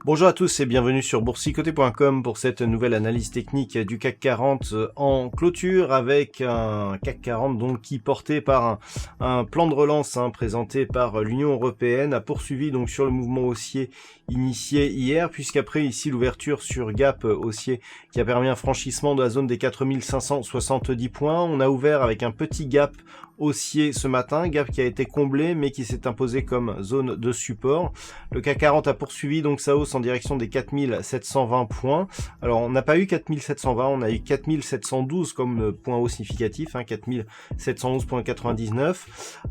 Bonjour à tous et bienvenue sur boursicoté.com pour cette nouvelle analyse technique du CAC 40 en clôture avec un CAC 40 donc qui porté par un plan de relance présenté par l'Union Européenne a poursuivi donc sur le mouvement haussier initié hier, puisqu'après ici l'ouverture sur gap haussier qui a permis un franchissement de la zone des 4570 points. On a ouvert avec un petit gap haussier ce matin, gap qui a été comblé mais qui s'est imposé comme zone de support. Le CAC 40 a poursuivi donc sa hausse en direction des 4720 points. Alors on n'a pas eu 4720, on a eu 4712 comme point haut significatif, 4711.99,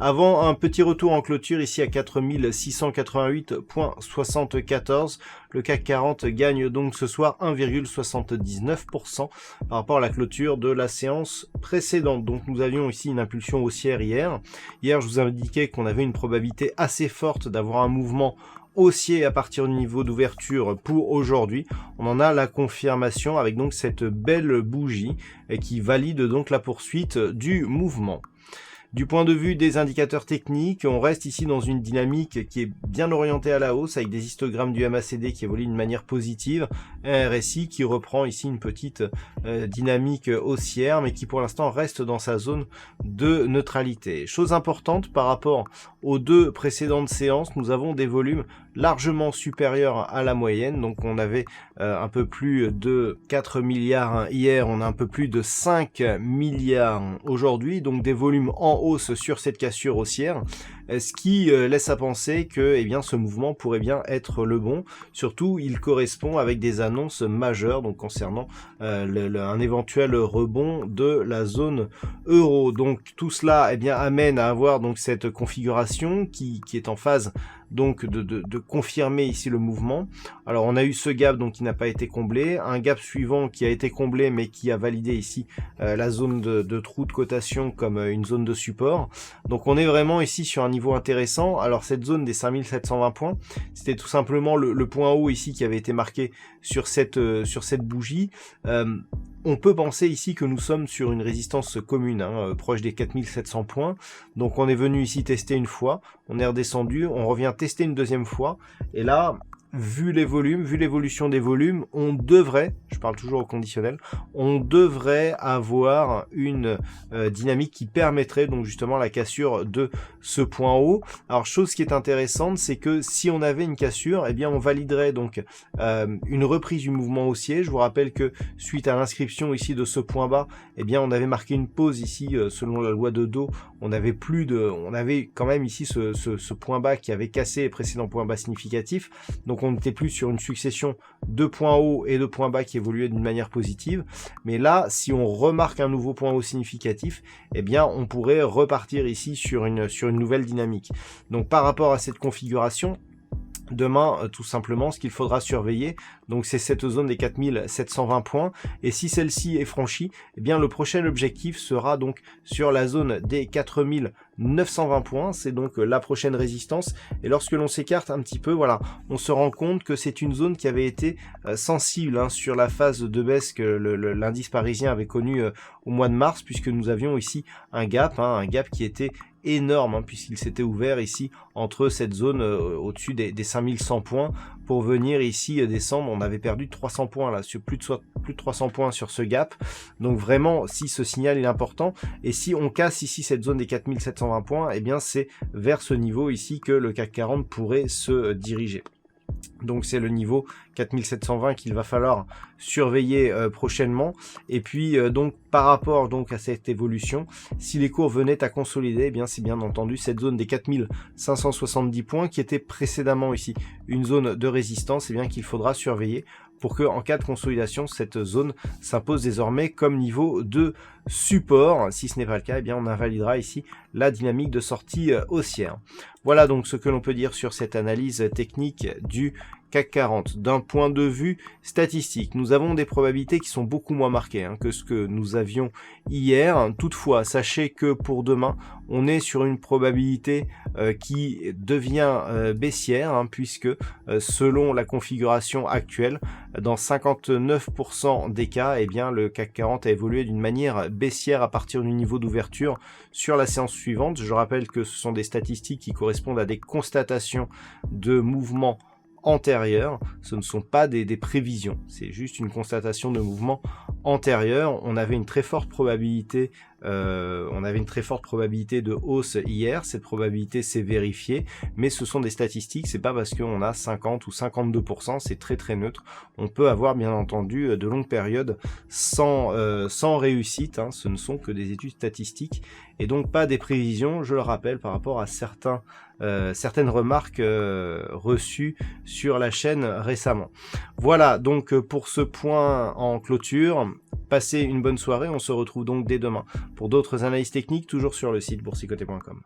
avant un petit retour en clôture ici à 4688.74. Le CAC 40 gagne donc ce soir 1,79% par rapport à la clôture de la séance précédente. Donc nous avions ici une impulsion haussière hier. Hier, je vous indiquais qu'on avait une probabilité assez forte d'avoir un mouvement haussier à partir du niveau d'ouverture pour aujourd'hui. On en a la confirmation avec donc cette belle bougie qui valide donc la poursuite du mouvement. Du point de vue des indicateurs techniques, on reste ici dans une dynamique qui est bien orientée à la hausse avec des histogrammes du MACD qui évoluent d'une manière positive, un RSI qui reprend ici une petite dynamique haussière mais qui pour l'instant reste dans sa zone de neutralité. Chose importante par rapport aux deux précédentes séances, nous avons des volumes largement supérieurs à la moyenne. Donc on avait un peu plus de 4 milliards hier, on a un peu plus de 5 milliards aujourd'hui, donc des volumes en hausse sur cette cassure haussière, ce qui laisse à penser que ce mouvement pourrait bien être le bon. Surtout il correspond avec des annonces majeures donc concernant un éventuel rebond de la zone euro. Donc tout cela amène à avoir donc cette configuration qui est en phase donc de confirmer ici le mouvement. Alors on a eu ce gap donc qui n'a pas été comblé, un gap suivant qui a été comblé mais qui a validé ici la zone de trou de cotation comme une zone de support. Donc on est vraiment ici sur un niveau intéressant. Alors cette zone des 5720 points, c'était tout simplement le point haut ici qui avait été marqué sur cette bougie. On peut penser ici que nous sommes sur une résistance commune, proche des 4700 points. Donc on est venu ici tester une fois, on est redescendu, on revient tester une deuxième fois. Et là, vu les volumes, vu l'évolution des volumes, on devrait, je parle toujours au conditionnel, on devrait avoir une dynamique qui permettrait donc justement la cassure de ce point haut. Alors chose qui est intéressante, c'est que si on avait une cassure, on validerait donc une reprise du mouvement haussier. Je vous rappelle que suite à l'inscription ici de ce point bas, on avait marqué une pause ici selon la loi de Dow. On avait quand même ici ce point bas qui avait cassé les précédents points bas significatifs. Donc on n'était plus sur une succession de points hauts et de points bas qui évoluaient d'une manière positive. Mais là, si on remarque un nouveau point haut significatif, on pourrait repartir ici sur une nouvelle dynamique. Donc par rapport à cette configuration, demain, tout simplement, ce qu'il faudra surveiller, donc c'est cette zone des 4720 points, et si celle-ci est franchie, le prochain objectif sera donc sur la zone des 4920 points, c'est donc la prochaine résistance, et lorsque l'on s'écarte un petit peu, voilà, on se rend compte que c'est une zone qui avait été sensible sur la phase de baisse que l'indice parisien avait connu au mois de mars, puisque nous avions ici un gap qui était énorme puisqu'il s'était ouvert ici entre cette zone au-dessus des 5100 points pour venir ici descendre. On avait perdu 300 points là, sur plus de 300 points sur ce gap. Donc vraiment, si ce signal est important, et si on casse ici cette zone des 4720 points, c'est vers ce niveau ici que le CAC 40 pourrait se diriger. Donc c'est le niveau 4720 qu'il va falloir surveiller prochainement. Et puis donc par rapport donc à cette évolution, si les cours venaient à consolider, c'est bien entendu cette zone des 4570 points qui était précédemment ici une zone de résistance, qu'il faudra surveiller pour que en cas de consolidation, cette zone s'impose désormais comme niveau de support. Si ce n'est pas le cas, eh bien on invalidera ici la dynamique de sortie haussière. Voilà donc ce que l'on peut dire sur cette analyse technique du CAC 40. D'un point de vue statistique, nous avons des probabilités qui sont beaucoup moins marquées que ce que nous avions hier. Toutefois, sachez que pour demain, on est sur une probabilité qui devient baissière, puisque selon la configuration actuelle, dans 59% des cas, eh bien, le CAC 40 a évolué d'une manière baissière à partir du niveau d'ouverture sur la séance suivante. Je rappelle que ce sont des statistiques qui correspondent à des constatations de mouvements antérieurs, ce ne sont pas des prévisions, c'est juste une constatation de mouvement antérieur. On avait une très forte probabilité de hausse hier, cette probabilité s'est vérifiée, mais ce sont des statistiques, c'est pas parce qu'on a 50 ou 52%, c'est très neutre. On peut avoir bien entendu de longues périodes sans réussite, ce ne sont que des études statistiques et donc pas des prévisions, je le rappelle, par rapport à certaines remarques reçues sur la chaîne récemment. Voilà donc pour ce point en clôture. Passez une bonne soirée, on se retrouve donc dès demain pour d'autres analyses techniques, toujours sur le site boursicoté.com.